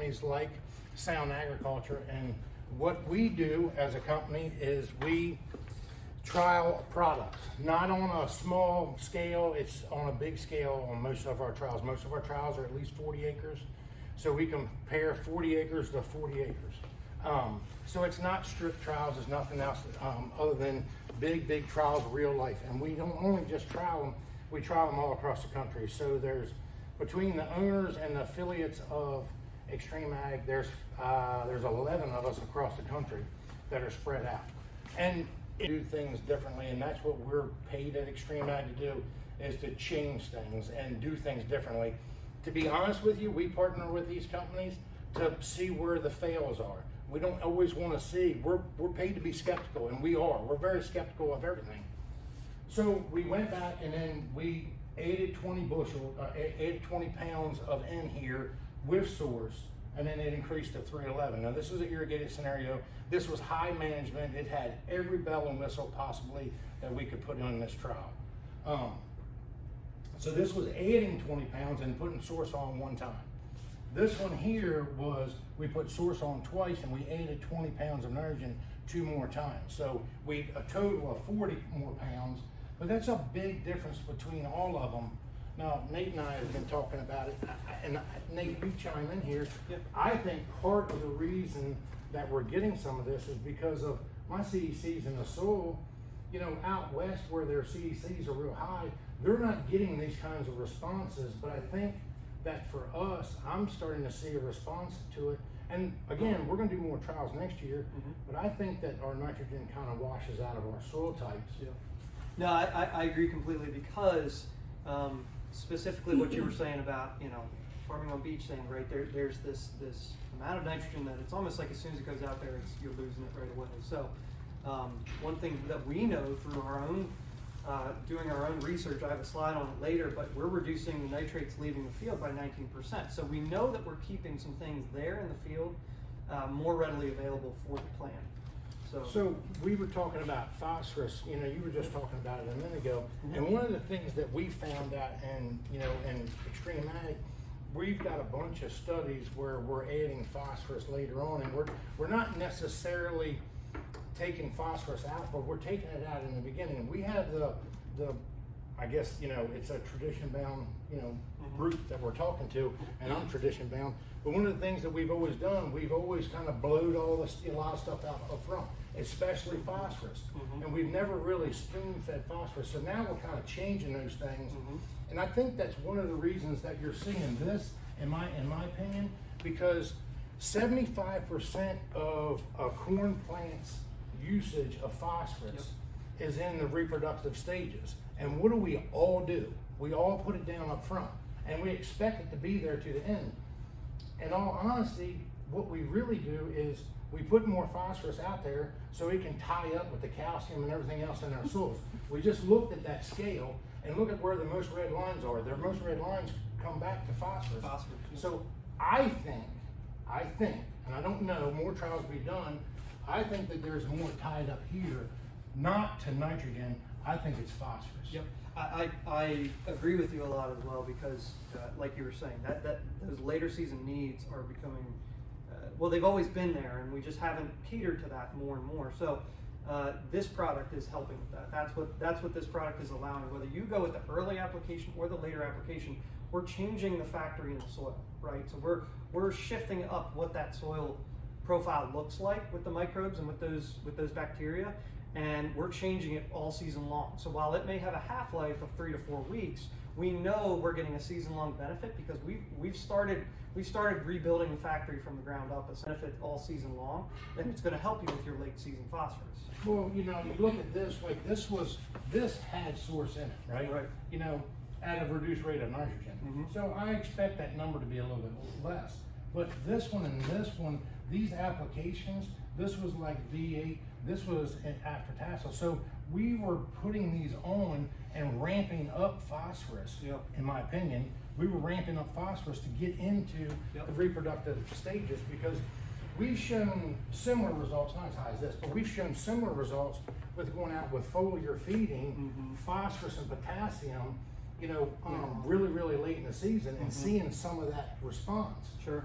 companies like Sound Agriculture, and what we do as a company is we trial products, not on a small scale, it's on a big scale on most of our trials. Most of our trials are at least 40 acres. So we compare 40 acres to 40 acres. So it's not strict trials, it's nothing else other than big trials of real life. And we don't only just trial them, we trial them all across the country. So there's, between the owners and the affiliates of Xtreme Ag, there's 11 of us across the country that are spread out. And do things differently, and that's what we're paid at Xtreme Ag to do, is to change things and do things differently. To be honest with you, we partner with these companies to see where the fails are. We don't always want to see, we're paid to be skeptical, and we are. We're very skeptical of everything. So we went back and then we added 20 pounds of N here with source, and then it increased to 311. Now this is an irrigated scenario. This was high management. It had every bell and whistle possibly that we could put in this trial. So this was adding 20 pounds and putting source on one time. This one here was, we put source on twice and we added 20 pounds of nitrogen 2 more times. So a total of 40 more pounds, but that's a big difference between all of them. Now, Nate and I have been talking about it, and Nate, you chime in here. Yep. I think part of the reason that we're getting some of this is because of my CECs in the soil. You know, out west where their CECs are real high, they're not getting these kinds of responses, but I think that for us, I'm starting to see a response to it. And again, we're gonna do more trials next year, but I think that our nitrogen kind of washes out of our soil types. Yeah. No, I agree completely, because specifically what you were saying about, you know, farming on beach sand, right? There's this amount of nitrogen that it's almost like as soon as it goes out there, you're losing it right away. So one thing that we know through our own doing our own research, I have a slide on it later, but we're reducing the nitrates leaving the field by 19%. So we know that we're keeping some things there in the field more readily available for the plant. So we were talking about phosphorus, you know, you were just talking about it a minute ago, and one of the things that we found out in Xtreme Ag, we've got a bunch of studies where we're adding phosphorus later on, and we're not necessarily taking phosphorus out, but we're taking it out in the beginning. We have the I guess, you know, it's a tradition bound, you know, group that we're talking to, and I'm tradition bound. But one of the things that we've always done, we've always kind of blowed a lot of stuff out up front, especially phosphorus. And we've never really spoon-fed phosphorus. So now we're kind of changing those things. And I think that's one of the reasons that you're seeing this, in my opinion, because 75% of a corn plant's usage of phosphorus is in the reproductive stages. And what do? We all put it down up front, and we expect it to be there to the end. In all honesty, what we really do is we put more phosphorus out there so it can tie up with the calcium and everything else in our soils. We just looked at that scale and look at where the most red lines are. The most red lines come back to phosphorus. So I think, and I don't know, more trials be done, I think that there's more tied up here, not to nitrogen. I think it's phosphorus. Yep, I agree with you a lot as well, because like you were saying, that those later season needs are becoming, well, they've always been there, and we just haven't catered to that more and more. So this product is helping with that. That's what this product is allowing. Whether you go with the early application or the later application, we're changing the factory in the soil, right? So we're shifting up what that soil profile looks like with the microbes and with those bacteria, and we're changing it all season long. So while it may have a half-life of 3 to 4 weeks, we know we're getting a season-long benefit, because we've started rebuilding the factory from the ground up as benefit all season long, and it's going to help you with your late season phosphorus. Well, you know, you look at this, like this had source in it, right? Right. You know, at a reduced rate of nitrogen. So I expect that number to be a little bit less. But this one and this one, these applications, this was like V8, this was after tassel. So we were putting these on and ramping up phosphorus, in my opinion. We were ramping up phosphorus to get into the reproductive stages, because we've shown similar results, not as high as this, but we've shown similar results with going out with foliar feeding, phosphorus and potassium, you know, really late in the season, and seeing some of that response. Sure.